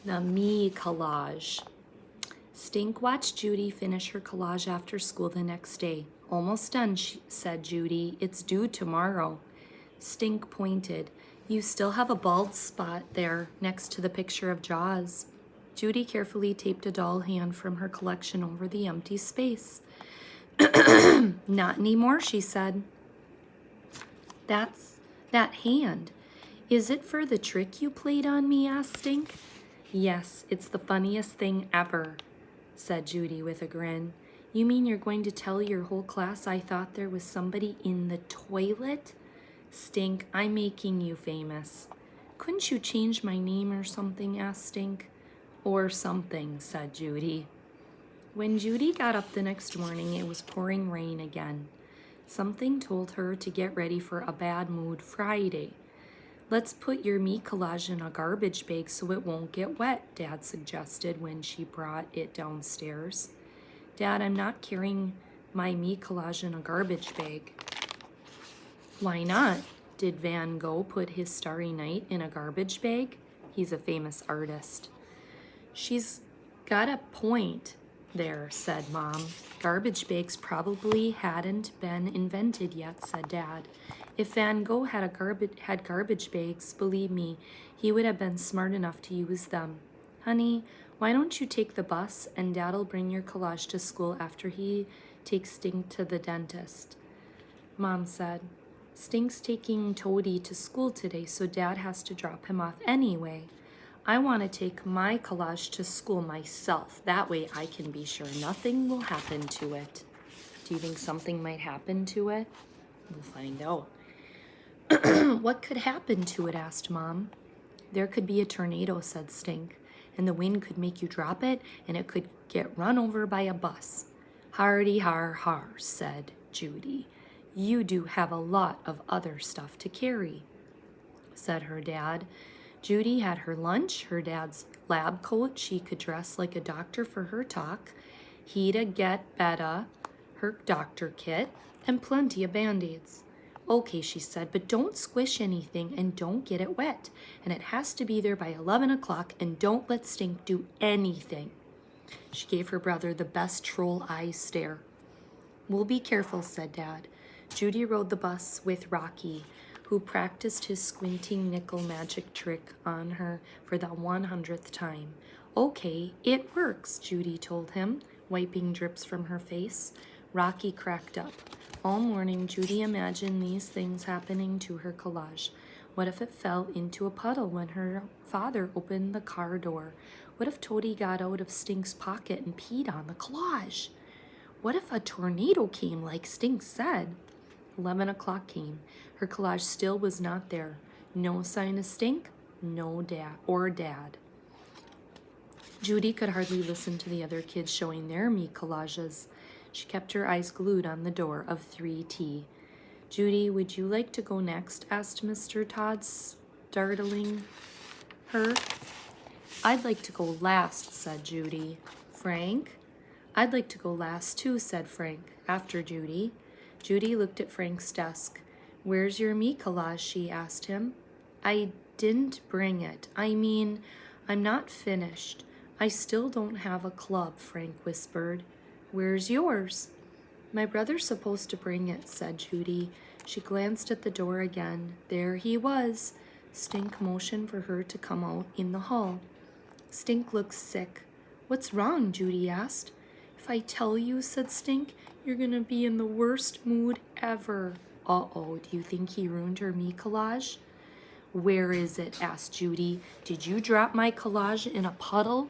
The me collage. Stink watched Judy finish her collage after school the next day. Almost done, said Judy. It's due tomorrow. Stink pointed. You still have a bald spot there next to the picture of Jaws. Judy carefully taped a doll hand from her collection over the empty space. Not anymore, she said. That's that hand. Is it for the trick you played on me? Asked Stink. Yes, it's the funniest thing ever, said Judy with a grin. You mean you're going to tell your whole class I thought there was somebody in the toilet? Stink, I'm making you famous. Couldn't you change my name or something? Asked Stink. Or something, said Judy. When Judy got up the next morning, it was pouring rain again. Something told her to get ready for a bad mood Friday. Let's put your me collage in a garbage bag so it won't get wet, Dad suggested when she brought it downstairs. Dad, I'm not carrying my me collage in a garbage bag. Why not? Did Van Gogh put his Starry Night in a garbage bag? He's a famous artist. She's got a point there, said Mom. Garbage bags probably hadn't been invented yet, said Dad. If Van Gogh had garbage bags, believe me, he would have been smart enough to use them. Honey, why don't you take the bus and Dad'll bring your collage to school after he takes Stink to the dentist? Mom said, Stink's taking Toady to school today, so Dad has to drop him off anyway. I want to take my collage to school myself. That way I can be sure nothing will happen to it. Do you think something might happen to it? We'll find out. What could happen to it? Asked Mom. There could be a tornado, said Stink, and the wind could make you drop it, and it could get run over by a bus. Hardy har har, said Judy. You do have a lot of other stuff to carry, said her dad. Judy had her lunch, her dad's lab coat. She could dress like a doctor for her talk. He'd get Betta her doctor kit, and plenty of Band-Aids. Okay, she said, but don't squish anything and don't get it wet. And it has to be there by 11 o'clock, and don't let Stink do anything. She gave her brother the best troll eye stare. We'll be careful, said Dad. Judy rode the bus with Rocky, who practiced his squinting nickel magic trick on her for the 100th time. Okay, it works, Judy told him, wiping drips from her face. Rocky cracked up. All morning, Judy imagined these things happening to her collage. What if it fell into a puddle when her father opened the car door? What if Toady got out of Stink's pocket and peed on the collage? What if a tornado came like Stink said? 11 o'clock came. Her collage still was not there. No sign of Stink, no dad. Judy could hardly listen to the other kids showing their me collages. She kept her eyes glued on the door of 3T. Judy, would you like to go next? Asked Mr. Todd, startling her. I'd like to go last, said Judy. Frank? I'd like to go last too, said Frank, after Judy. Judy looked at Frank's desk. Where's your me collage? She asked him. I didn't bring it. I mean, I'm not finished. I still don't have a club, Frank whispered. Where's yours? My brother's supposed to bring it, said Judy. She glanced at the door again. There he was. Stink motioned for her to come out in the hall. Stink looked sick. What's wrong? Judy asked. If I tell you, said Stink, you're going to be in the worst mood ever. Uh-oh, do you think he ruined her me collage? Where is it? Asked Judy. Did you drop my collage in a puddle?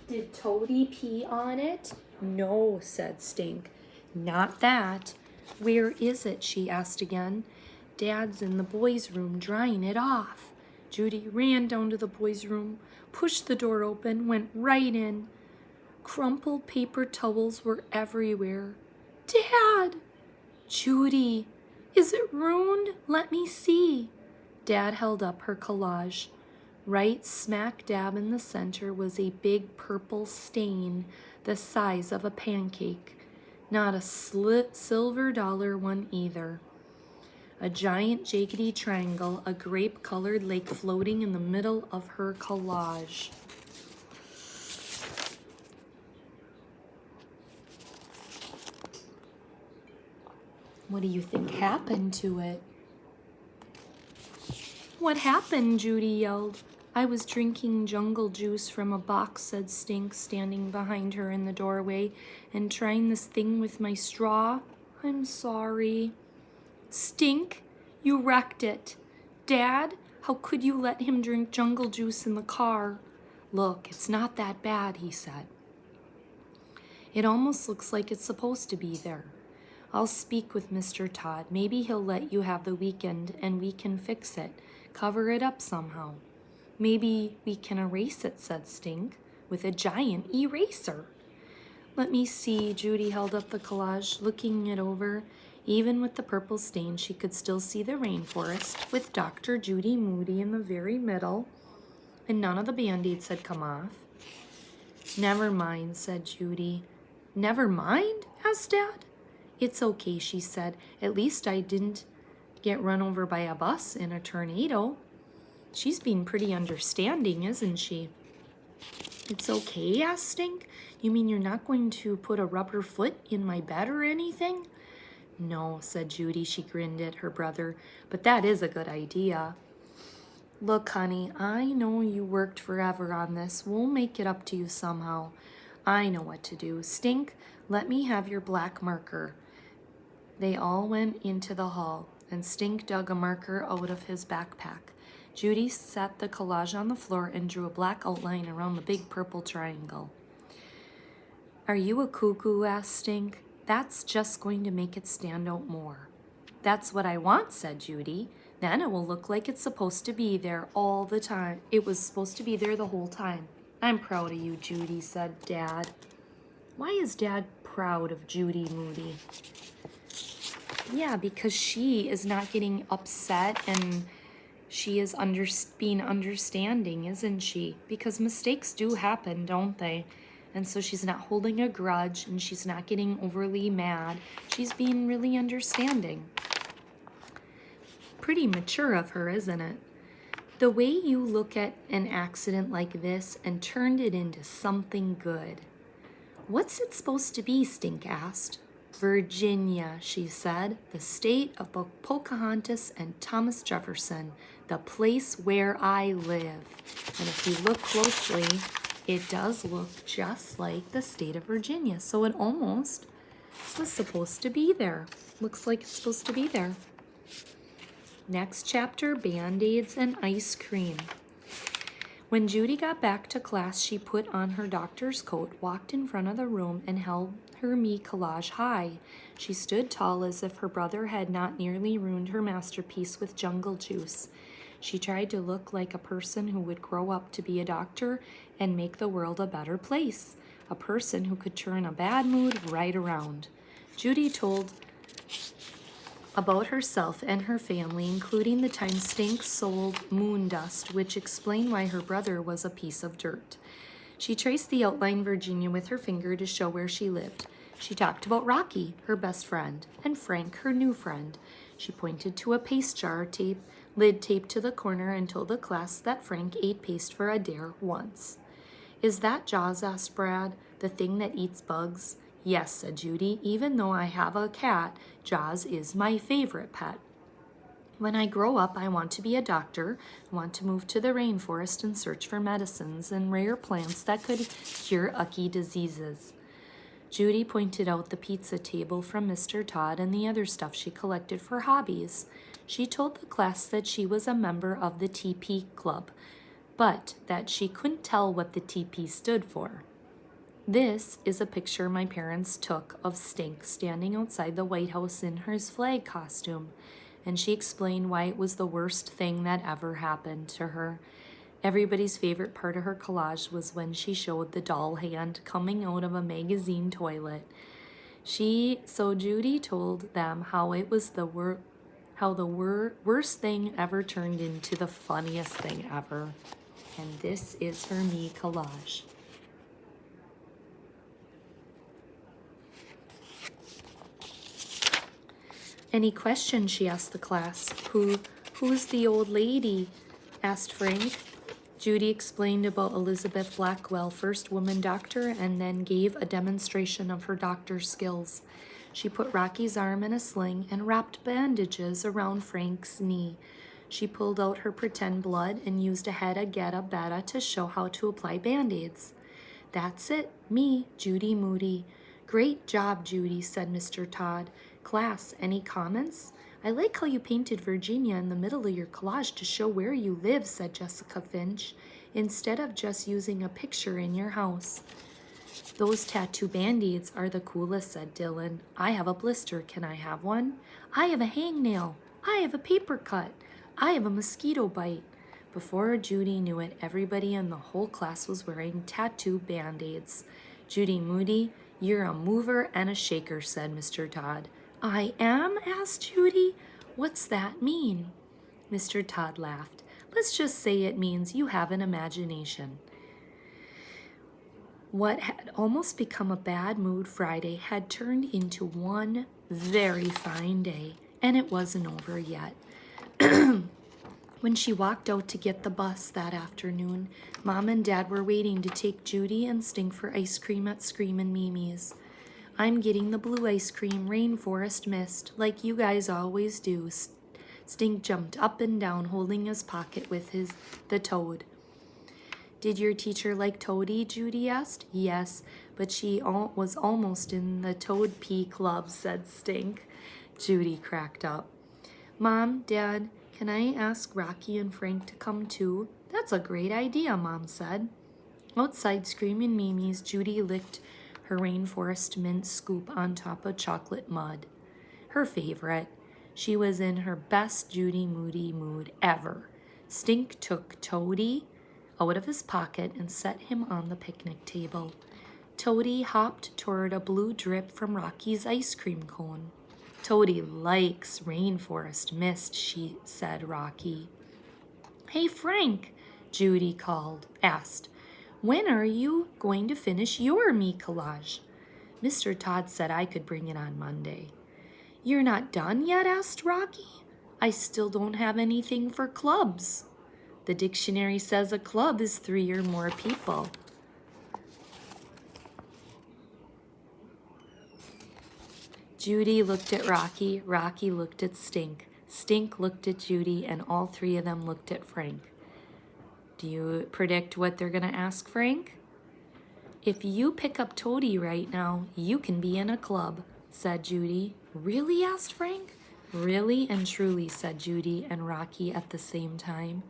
Did Toady pee on it? No, said Stink. Not that. Where is it? She asked again. Dad's in the boys' room drying it off. Judy ran down to the boys' room, pushed the door open, went right in. Crumpled paper towels were everywhere. Dad! Judy, is it ruined? Let me see. Dad held up her collage. Right smack dab in the center was a big purple stain the size of a pancake. Not a silver dollar one either. A giant jaggedy triangle, a grape-colored lake floating in the middle of her collage. What do you think happened to it? What happened? Judy yelled. I was drinking jungle juice from a box, said Stink, standing behind her in the doorway, and trying this thing with my straw. I'm sorry. Stink, you wrecked it. Dad, how could you let him drink jungle juice in the car? Look, it's not that bad, he said. It almost looks like it's supposed to be there. I'll speak with Mr. Todd. Maybe he'll let you have the weekend and we can fix it. Cover it up somehow. Maybe we can erase it, said Stink, with a giant eraser. Let me see. Judy held up the collage, looking it over. Even with the purple stain, she could still see the rainforest, with Dr. Judy Moody in the very middle, and none of the Band-Aids had come off. Never mind, said Judy. Never mind? Asked Dad. It's okay, she said. At least I didn't get run over by a bus in a tornado. She's being pretty understanding, isn't she? It's okay, asked Stink. You mean you're not going to put a rubber foot in my bed or anything? No, said Judy. She grinned at her brother. But that is a good idea. Look, honey, I know you worked forever on this. We'll make it up to you somehow. I know what to do. Stink, let me have your black marker. They all went into the hall, and Stink dug a marker out of his backpack. Judy set the collage on the floor and drew a black outline around the big purple triangle. Are you a cuckoo? Asked Stink. That's just going to make it stand out more. That's what I want, said Judy. Then it will look like it's supposed to be there all the time. It was supposed to be there the whole time. I'm proud of you, Judy, said Dad. Why is Dad proud of Judy Moody? Yeah, because she is not getting upset and she is being understanding, isn't she? Because mistakes do happen, don't they? And so she's not holding a grudge and she's not getting overly mad. She's being really understanding. Pretty mature of her, isn't it? The way you look at an accident like this and turned it into something good. What's it supposed to be? Stink asked. Virginia, she said, the state of Pocahontas and Thomas Jefferson, the place where I live. And if you look closely, it does look just like the state of Virginia. So it almost was supposed to be there. Looks like it's supposed to be there. Next chapter, Band-Aids and ice cream. When Judy got back to class, she put on her doctor's coat, walked in front of the room, and held her me collage high. She stood tall as if her brother had not nearly ruined her masterpiece with jungle juice. She tried to look like a person who would grow up to be a doctor and make the world a better place, a person who could turn a bad mood right around. Judy told about herself and her family, including the time Stink sold moon dust, which explained why her brother was a piece of dirt. She traced the outline Virginia with her finger to show where she lived. She talked about Rocky, her best friend, and Frank, her new friend. She pointed to a paste jar lid taped to the corner and told the class that Frank ate paste for a dare once. Is that Jaws? Asked Brad, the thing that eats bugs? Yes, said Judy. Even though I have a cat, Jaws is my favorite pet. When I grow up, I want to be a doctor. I want to move to the rainforest and search for medicines and rare plants that could cure icky diseases. Judy pointed out the pizza table from Mr. Todd and the other stuff she collected for hobbies. She told the class that she was a member of the TP Club, but that she couldn't tell what the TP stood for. This is a picture my parents took of Stink standing outside the White House in her flag costume, and she explained why it was the worst thing that ever happened to her. Everybody's favorite part of her collage was when she showed the doll hand coming out of a magazine toilet. So Judy told them how it was the worst thing ever turned into the funniest thing ever. And this is her me collage. Any questions? She asked the class. Who's the old lady? Asked Frank. Judy explained about Elizabeth Blackwell, first woman doctor, and then gave a demonstration of her doctor's skills. She put Rocky's arm in a sling and wrapped bandages around Frank's knee. She pulled out her pretend blood and used a hedda getta betta to show how to apply band-aids. That's it, me, Judy Moody. Great job, Judy, said Mr. Todd. Class, any comments? I like how you painted Virginia in the middle of your collage to show where you live, said Jessica Finch, instead of just using a picture in your house. Those tattoo band-aids are the coolest, said Dylan. I have a blister. Can I have one? I have a hangnail. I have a paper cut. I have a mosquito bite. Before Judy knew it, everybody in the whole class was wearing tattoo band-aids. Judy Moody, you're a mover and a shaker, said Mr. Todd. I am? Asked Judy. What's that mean? Mr. Todd laughed. Let's just say it means you have an imagination. What had almost become a bad mood Friday had turned into one very fine day, and it wasn't over yet. When she walked out to get the bus that afternoon, Mom and Dad were waiting to take Judy and Stink for ice cream at Screamin' Mimi's. I'm getting the blue ice cream, Rainforest Mist, like you guys always do. Stink jumped up and down, holding his pocket with the toad. Did your teacher like Toady? Judy asked. Yes, but she was almost in the Toad Pea Club, said Stink. Judy cracked up. Mom, Dad, can I ask Rocky and Frank to come too? That's a great idea, Mom said. Outside Screamin' Mimi's, Judy licked her Rainforest Mint scoop on top of chocolate mud. Her favorite. She was in her best Judy Moody mood ever. Stink took Toady out of his pocket and set him on the picnic table. Toady hopped toward a blue drip from Rocky's ice cream cone. Toady likes Rainforest Mist, she said, Rocky. Hey, Frank, Judy asked. When are you going to finish your me collage? Mr. Todd said I could bring it on Monday. You're not done yet? Asked Rocky. I still don't have anything for clubs. The dictionary says a club is 3 or more people. Judy looked at Rocky. Rocky looked at Stink. Stink looked at Judy, and all three of them looked at Frank. Do you predict what they're going to ask Frank? If you pick up Toady right now, you can be in a club, said Judy. Really? Asked Frank. Really and truly, said Judy and Rocky at the same time.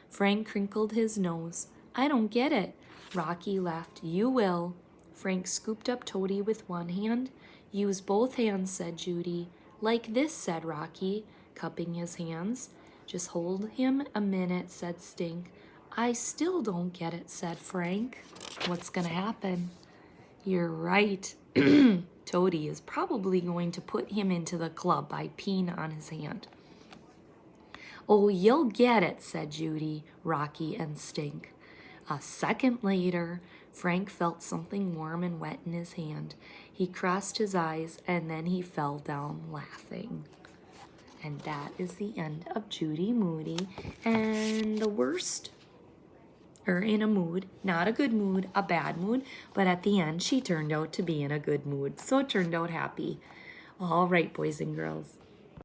Frank crinkled his nose. I don't get it. Rocky laughed. You will. Frank scooped up Toady with one hand. Use both hands, said Judy. Like this, said Rocky, cupping his hands. Just hold him a minute, said Stink. I still don't get it, said Frank. What's going to happen? You're right. Toady is probably going to put him into the club by peeing on his hand. Oh, you'll get it, said Judy, Rocky, and Stink. A second later, Frank felt something warm and wet in his hand. He crossed his eyes, and then he fell down laughing. And that is the end of Judy Moody. And the worst, or in a mood, not a good mood, a bad mood, but at the end, she turned out to be in a good mood. So it turned out happy. All right, boys and girls.